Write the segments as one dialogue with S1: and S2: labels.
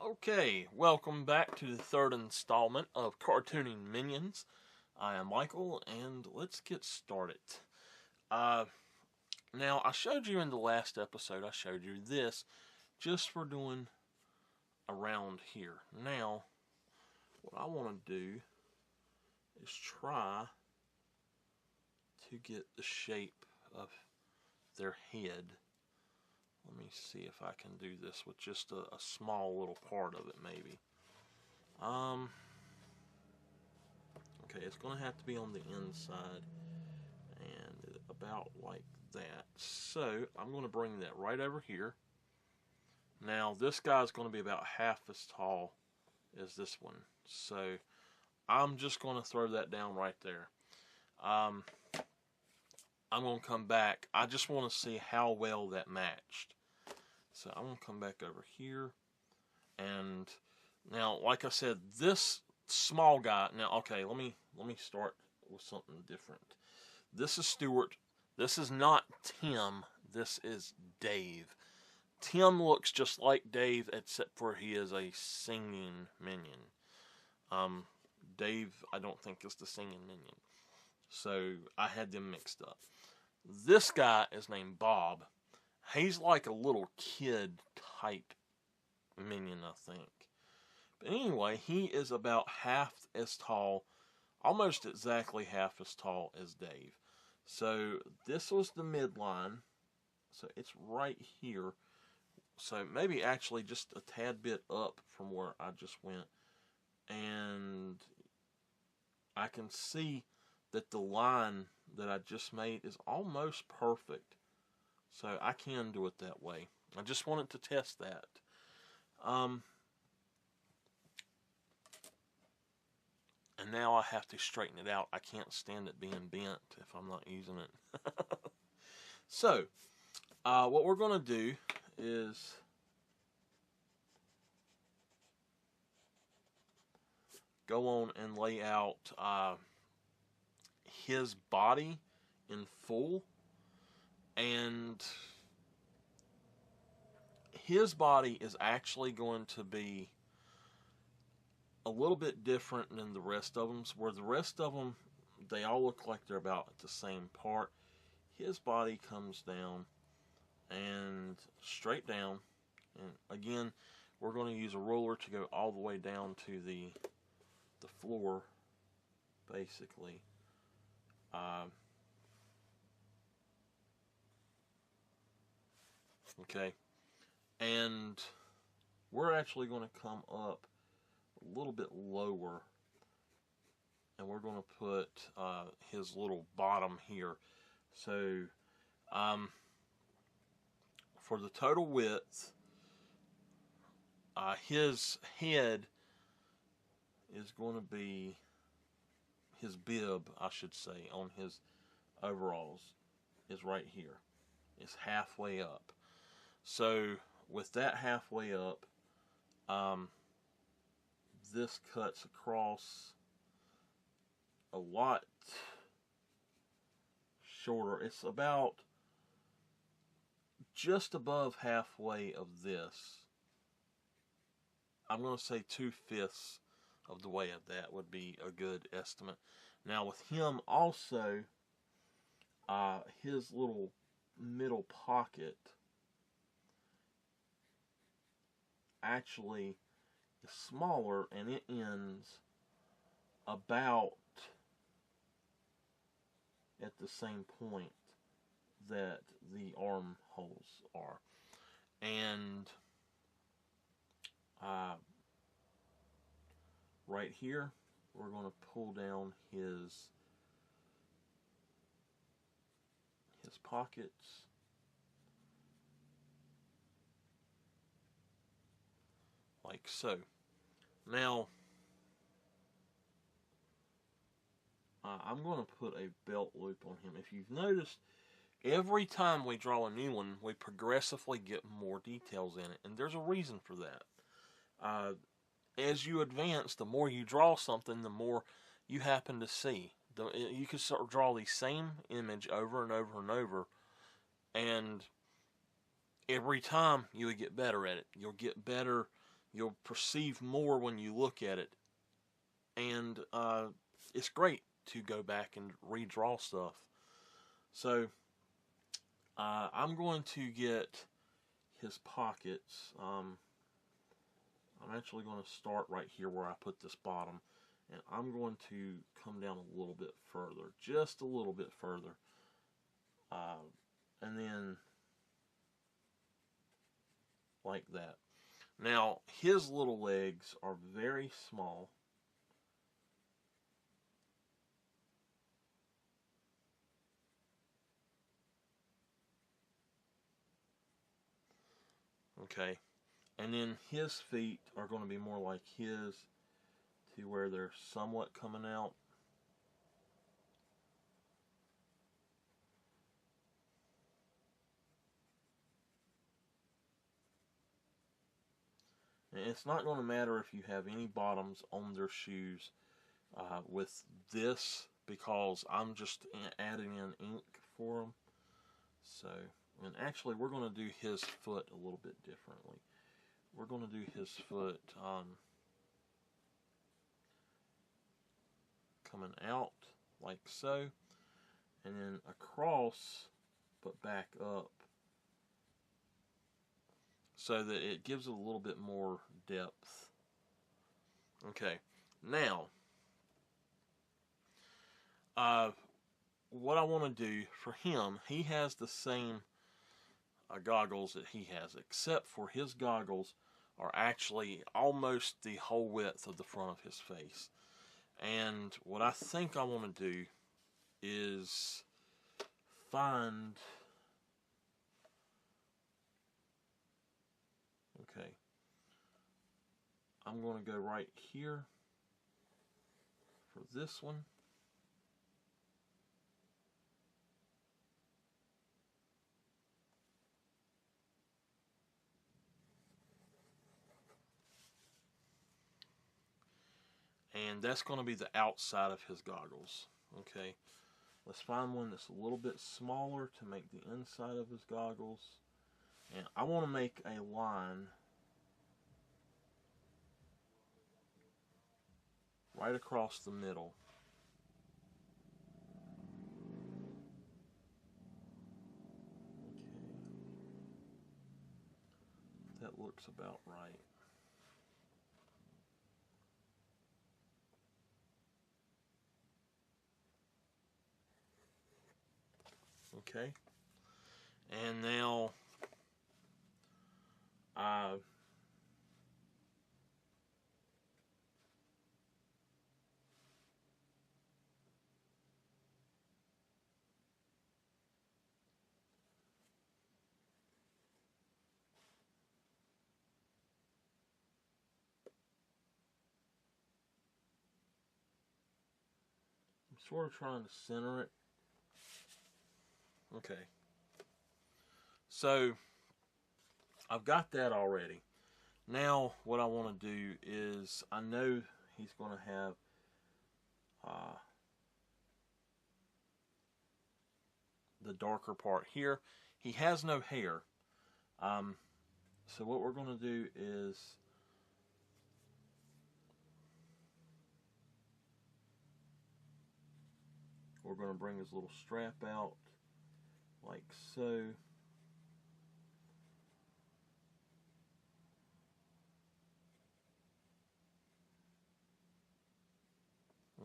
S1: Okay, welcome back to the third installment of Cartooning Minions. I am Michael, and let's get started. Now, I showed you in the last episode, I showed you this, just for doing around here. Now, what I want to do is try to get the shape of their head. Let me see if I can do this with just a small little part of it, maybe. Okay, it's going to have to be on the inside, and about like that. So, I'm going to bring that right over here. Now, this guy's going to be about half as tall as this one. So, I'm just going to throw that down right there. I'm going to come back. I just want to see how well that matched. So I'm going to come back over here. And now, like I said, this small guy. Now, okay, let me start with something different. This is Stuart. This is not Tim. This is Dave. Tim looks just like Dave, except for he is a singing minion. Dave, I don't think is the singing minion. So I had them mixed up. This guy is named Bob. He's like a little kid type minion, I think. But anyway, he is about half as tall, almost exactly half as tall as Dave. So this was the midline. So it's right here. So maybe actually just a tad bit up from where I just went. And I can see that the line that I just made is almost perfect. So I can do it that way. I just wanted to test that. And now I have to straighten it out. I can't stand it being bent if I'm not using it. So, what we're going to do is go on and lay out his body in full. And his body is actually going to be a little bit different than the rest of them. Where the rest of them, they all look like they're about at the same part. His body comes down and straight down. And again, we're going to use a ruler to go all the way down to the floor, basically. Okay, and we're actually going to come up a little bit lower, and we're going to put his little bottom here. So, for the total width, his head is going to be, his bib, I should say, on his overalls is right here. It's halfway up. So, with that halfway up, this cuts across a lot shorter. It's about just above halfway of this. I'm going to say 2/5 of the way of that would be a good estimate. Now, with him also, his little middle pocket actually is smaller, and it ends about at the same point that the armholes are. And right here, we're going to pull down his pockets. Like so. Now, I'm going to put a belt loop on him. If you've noticed, every time we draw a new one, we progressively get more details in it. And there's a reason for that. As you advance, the more you draw something, the more you happen to see. You can sort of draw the same image over and over and over, and every time you would get better at it. You'll get better you'll perceive more when you look at it. And it's great to go back and redraw stuff. So I'm going to get his pockets. I'm actually going to start right here where I put this bottom, and I'm going to come down a little bit further, just a little bit further, and then like that. Now his little legs are very small. Okay, and then his feet are going to be more like his, to where they're somewhat coming out. And it's not going to matter if you have any bottoms on their shoes with this, because I'm just adding in ink for them. So, and actually we're going to do his foot a little bit differently. We're going to do his foot coming out like so, and then across but back up, so that it gives it a little bit more depth. Okay, now what I want to do for him, he has the same goggles that he has, except for his goggles are actually almost the whole width of the front of his face. And what I think I want to do is find, okay, I'm going to go right here for this one. And that's going to be the outside of his goggles. Okay, let's find one that's a little bit smaller to make the inside of his goggles. And I want to make a line right across the middle. Okay, that looks about right. Okay, and now I'm sort of trying to center it. Okay, so I've got that already. Now what I want to do is, I know he's going to have the darker part here. He has no hair, so what we're going to do is we're going to bring his little strap out like so.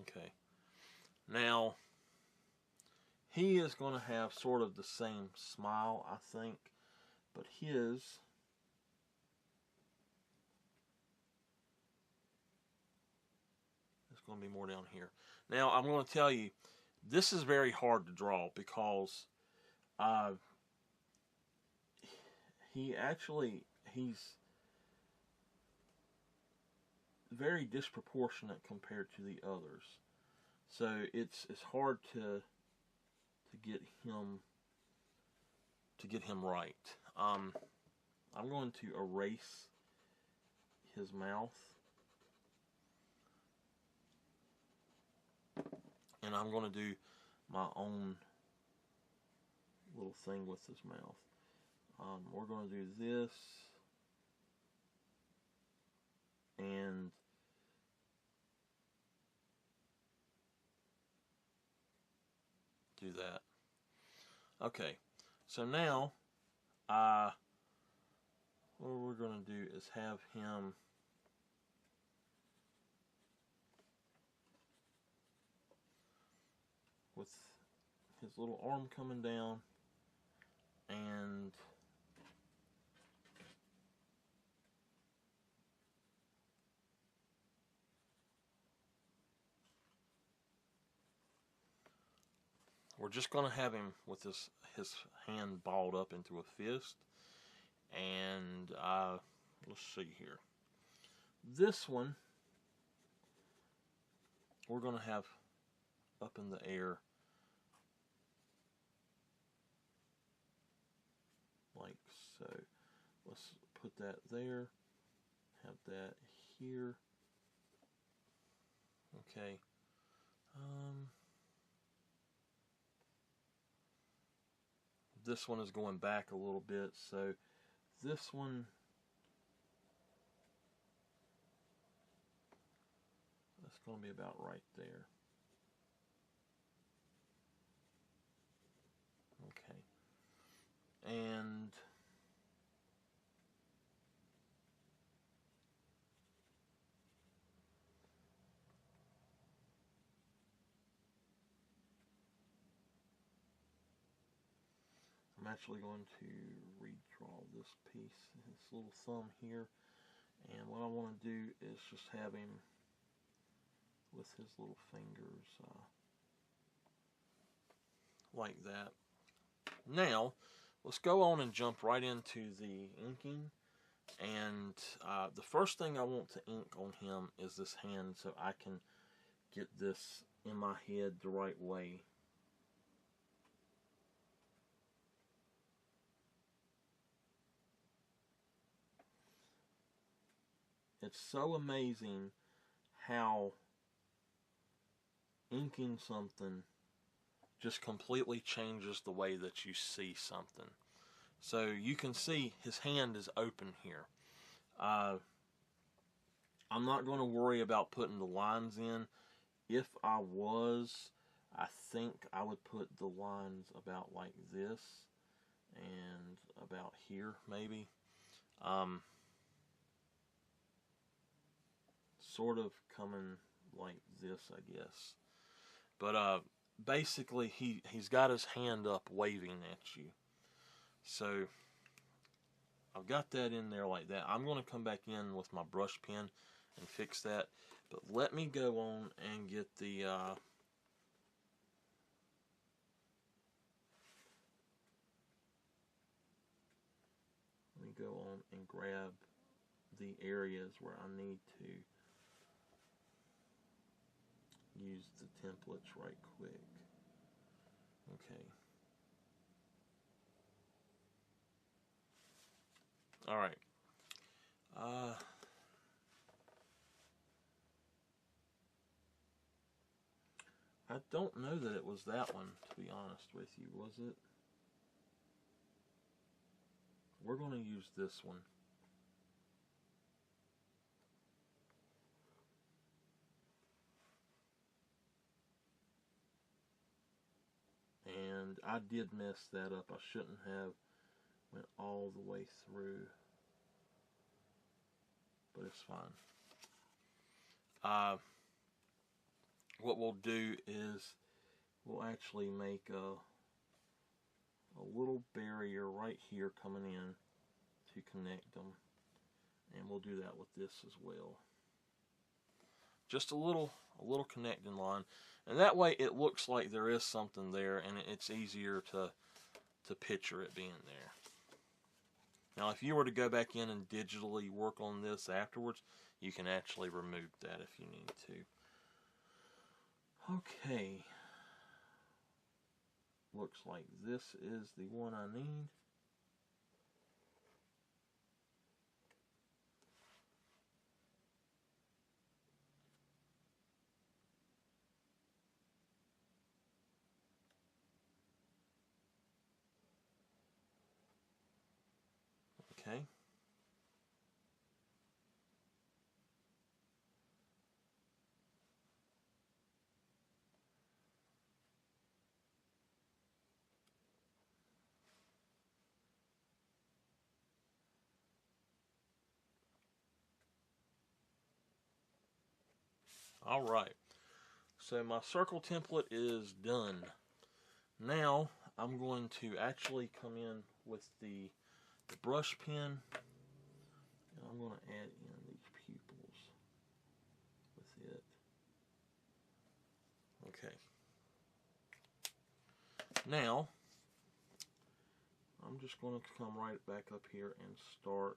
S1: Okay, now he is going to have sort of the same smile, I think, but his is going to be more down here. Now I'm going to tell you, this is very hard to draw because he's very disproportionate compared to the others. So it's hard to get him right. I'm going to erase his mouth, and I'm going to do my own little thing with his mouth. We're going to do this. and do that. Okay, so now what we're going to do is have him with his little arm coming down, and we're just going to have him with his hand balled up into a fist. And let's see here. This one we're going to have up in the air like so. Let's put that there. Have that here. Okay. This one is going back a little bit, so this one, that's going to be about right there. Okay. And I'm actually going to redraw this piece, his little thumb here, and what I want to do is just have him with his little fingers like that. Now, let's go on and jump right into the inking, and the first thing I want to ink on him is this hand so I can get this in my head the right way. It's so amazing how inking something just completely changes the way that you see something. So you can see his hand is open here. I'm not going to worry about putting the lines in. If I was, I think I would put the lines about like this and about here maybe. Sort of coming like this, I guess. But basically he's got his hand up waving at you. So I've got that in there like that. I'm going to come back in with my brush pen and fix that. But let me go on and get the let me go on and grab the areas where I need to use the templates right quick. Okay. Alright. I don't know that it was that one, to be honest with you, was it? We're going to use this one. And I did mess that up. I shouldn't have went all the way through. But it's fine. What we'll do is we'll actually make a little barrier right here coming in to connect them. And we'll do that with this as well. Just a little connecting line. And that way it looks like there is something there, and it's easier to picture it being there. Now, if you were to go back in and digitally work on this afterwards, you can actually remove that if you need to. Okay. Looks like this is the one I need. Okay. Alright, so my circle template is done. Now I'm going to actually come in with the brush pen, and I'm going to add in these pupils with it. Okay. Now I'm just going to come right back up here and start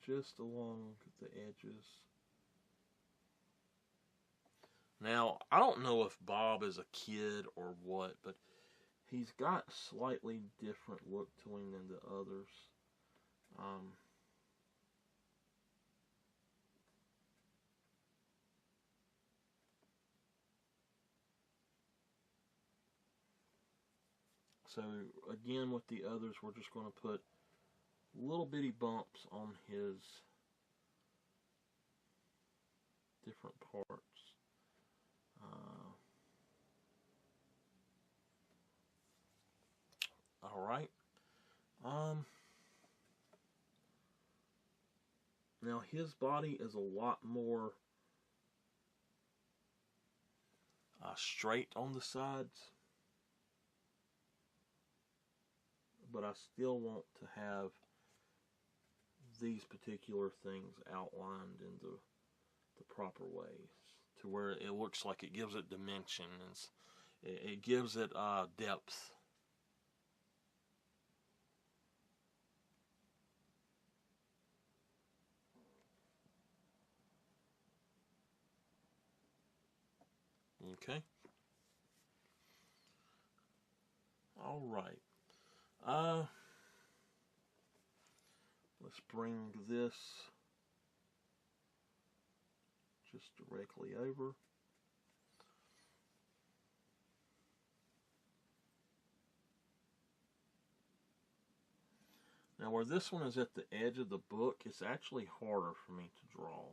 S1: just along the edges. Now, I don't know if Bob is a kid or what, but he's got slightly different look to him than the others. So, again, with the others, we're just going to put little bitty bumps on his different parts. Alright. Now his body is a lot more straight on the sides, but I still want to have these particular things outlined in the proper ways to where it looks like it gives it dimension and it gives it depth. Okay. All right. Let's bring this just directly over. Now where this one is at the edge of the book, it's actually harder for me to draw.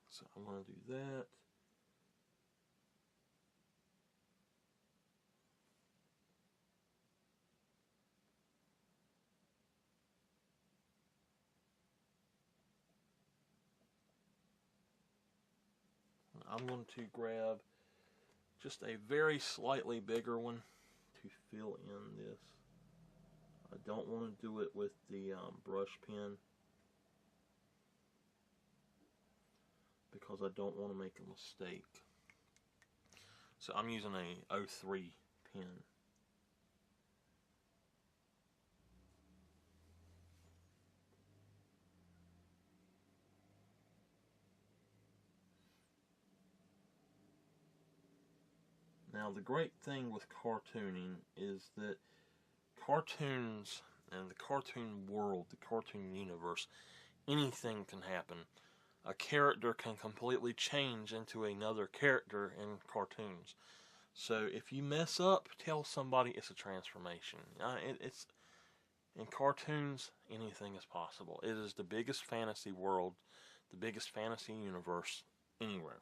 S1: So I'm going to do that. I'm going to grab just a very slightly bigger one to fill in this. I don't want to do it with the brush pen because I don't want to make a mistake. So I'm using a 03 pen. Now the great thing with cartooning is that cartoons and the cartoon world, the cartoon universe, anything can happen. A character can completely change into another character in cartoons. So if you mess up, tell somebody it's a transformation. It's in cartoons, anything is possible. It is the biggest fantasy world, the biggest fantasy universe anywhere.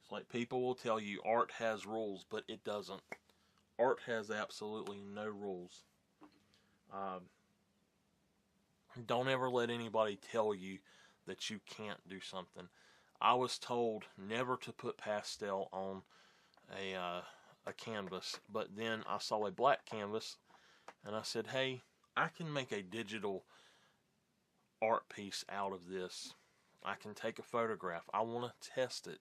S1: It's like people will tell you art has rules, but it doesn't. Art has absolutely no rules. Don't ever let anybody tell you that you can't do something. I was told never to put pastel on a canvas, but then I saw a black canvas and I said, hey, I can make a digital art piece out of this. I can take a photograph. I want to test it.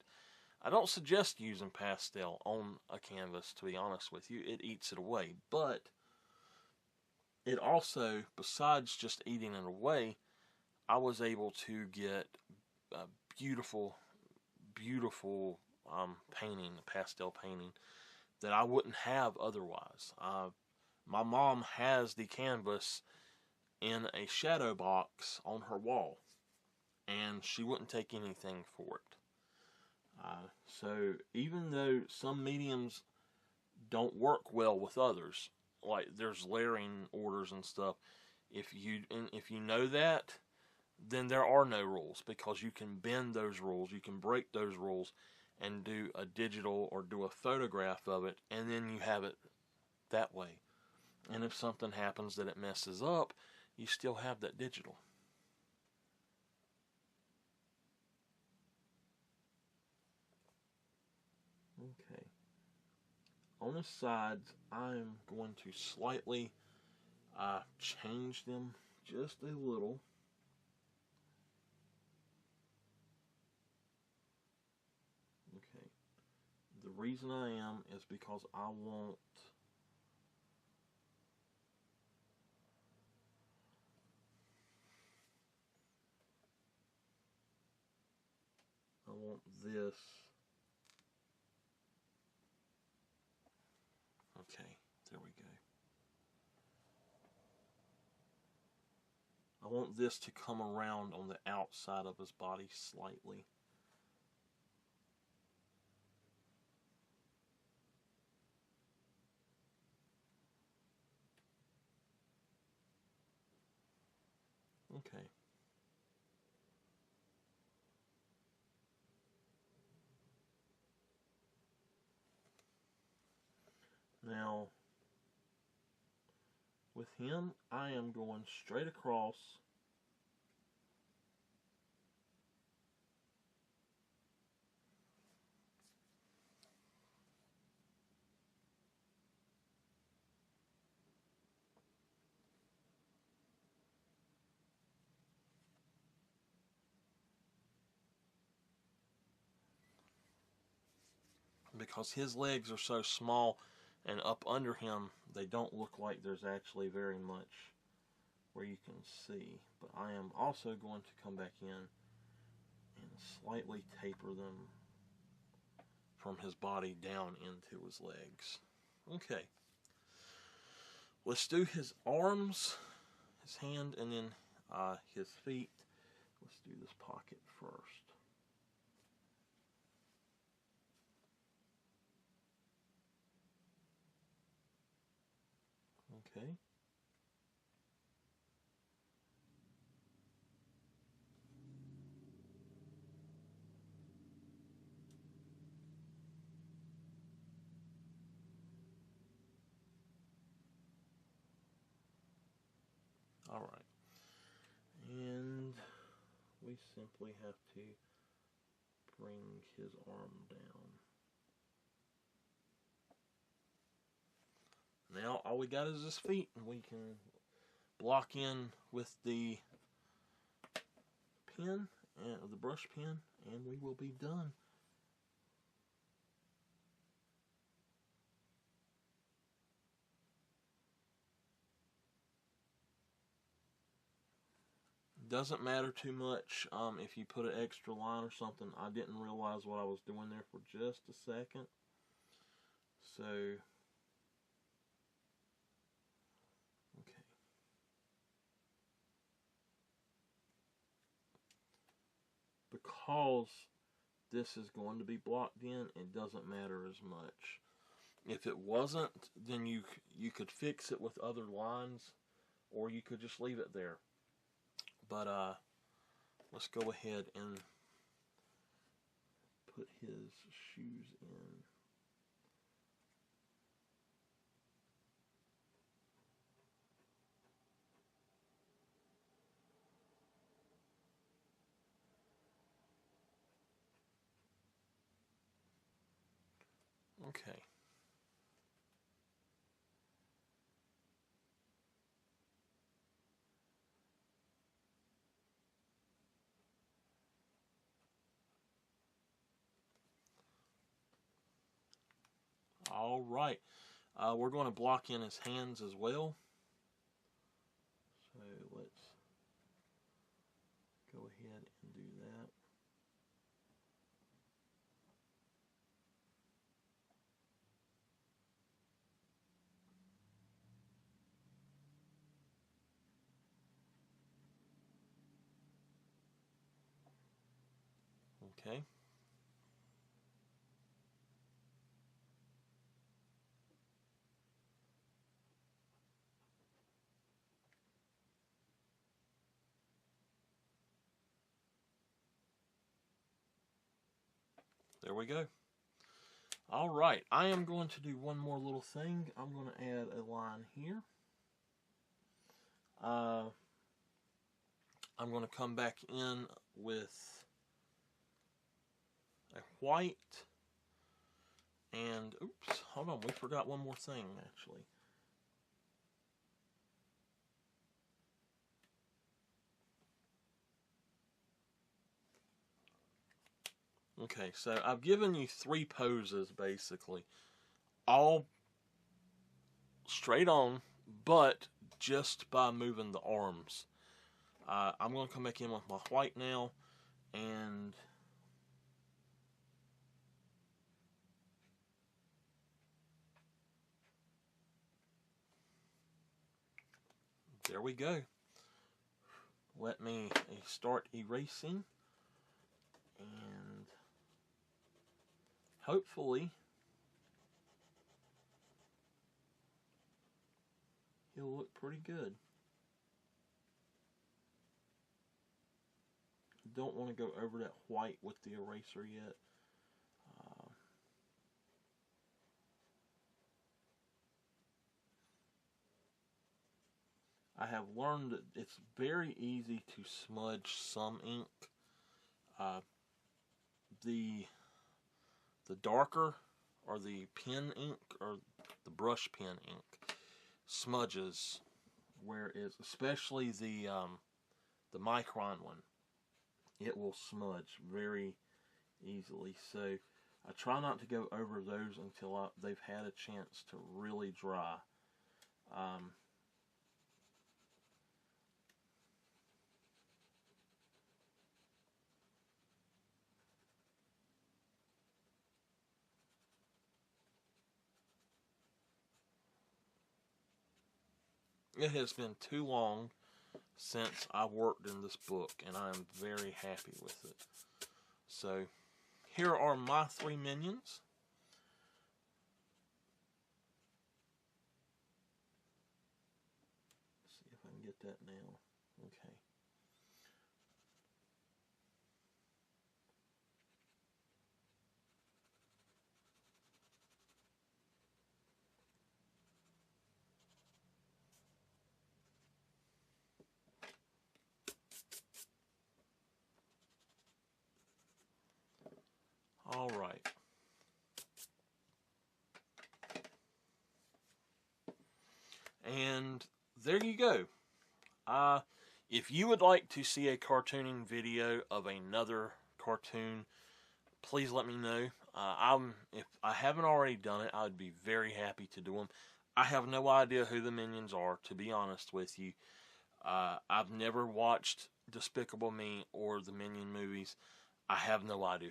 S1: I don't suggest using pastel on a canvas, to be honest with you. It eats it away. But it also, besides just eating it away, I was able to get a beautiful, beautiful painting, pastel painting, that I wouldn't have otherwise. My mom has the canvas in a shadow box on her wall, and she wouldn't take anything for it. So even though some mediums don't work well with others, like there's layering orders and stuff, if you know that, then there are no rules, because you can bend those rules, you can break those rules, and do a digital or do a photograph of it, and then you have it that way. And if something happens that it messes up, you still have that digital. Okay. On the sides, I'm going to slightly change them just a little. Okay. The reason I am is because I want this. Okay, there we go. I want this to come around on the outside of his body slightly. Okay. Now, with him, I am going straight across. Because his legs are so small and up under him, they don't look like there's actually very much where you can see. But I am also going to come back in and slightly taper them from his body down into his legs. Okay. Let's do his arms, his hand, and then his feet. Let's do this pocket first. Okay. All right. And we simply have to bring his arm down. Now all we got is his feet, and we can block in with the pen, the brush pen, and we will be done. Doesn't matter too much if you put an extra line or something. I didn't realize what I was doing there for just a second. So, okay. Because this is going to be blocked in, it doesn't matter as much. If it wasn't, then you could fix it with other lines, or you could just leave it there. But let's go ahead and put his shoes in. Okay. All right. We're going to block in his hands as well. So let's go ahead and do that. Okay. there we go. Alright, I am going to do one more little thing. I'm going to add a line here. I'm going to come back in with a white. And, oops, hold on, we forgot one more thing, actually. Okay, so I've given you 3 poses, basically. All straight on, but just by moving the arms. I'm going to come back in with my white now, and there we go. Let me start erasing, and hopefully he'll look pretty good. Don't want to go over that white with the eraser yet. I have learned that it's very easy to smudge some ink. The darker, or the pen ink, or the brush pen ink, smudges, whereas especially the micron one, it will smudge very easily. So I try not to go over those until they've had a chance to really dry. It has been too long since I worked in this book, and I am very happy with it. So, here are my 3 minions. Let's see if I can get that now. Okay. All right. And there you go. If you would like to see a cartooning video of another cartoon, please let me know. If I haven't already done it, I would be very happy to do them. I have no idea who the Minions are, to be honest with you. I've never watched Despicable Me or the Minion movies. I have no idea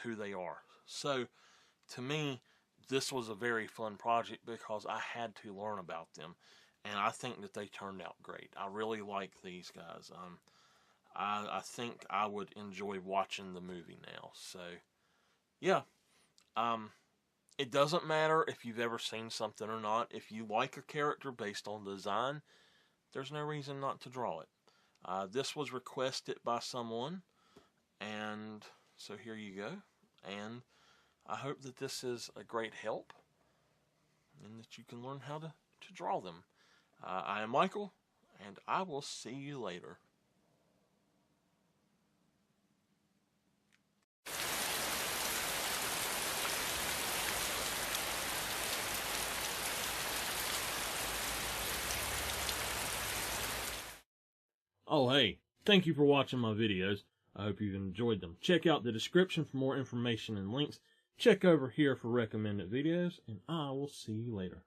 S1: who they are. So, to me, this was a very fun project because I had to learn about them. And I think that they turned out great. I really like these guys. I think I would enjoy watching the movie now. So, yeah. It doesn't matter if you've ever seen something or not. If you like a character based on design, there's no reason not to draw it. This was requested by someone, and so here you go. And I hope that this is a great help, and that you can learn how to draw them. I am Michael, and I will see you later. Oh hey, thank you for watching my videos. I hope you've enjoyed them. Check out the description for more information and links. Check over here for recommended videos, and I will see you later.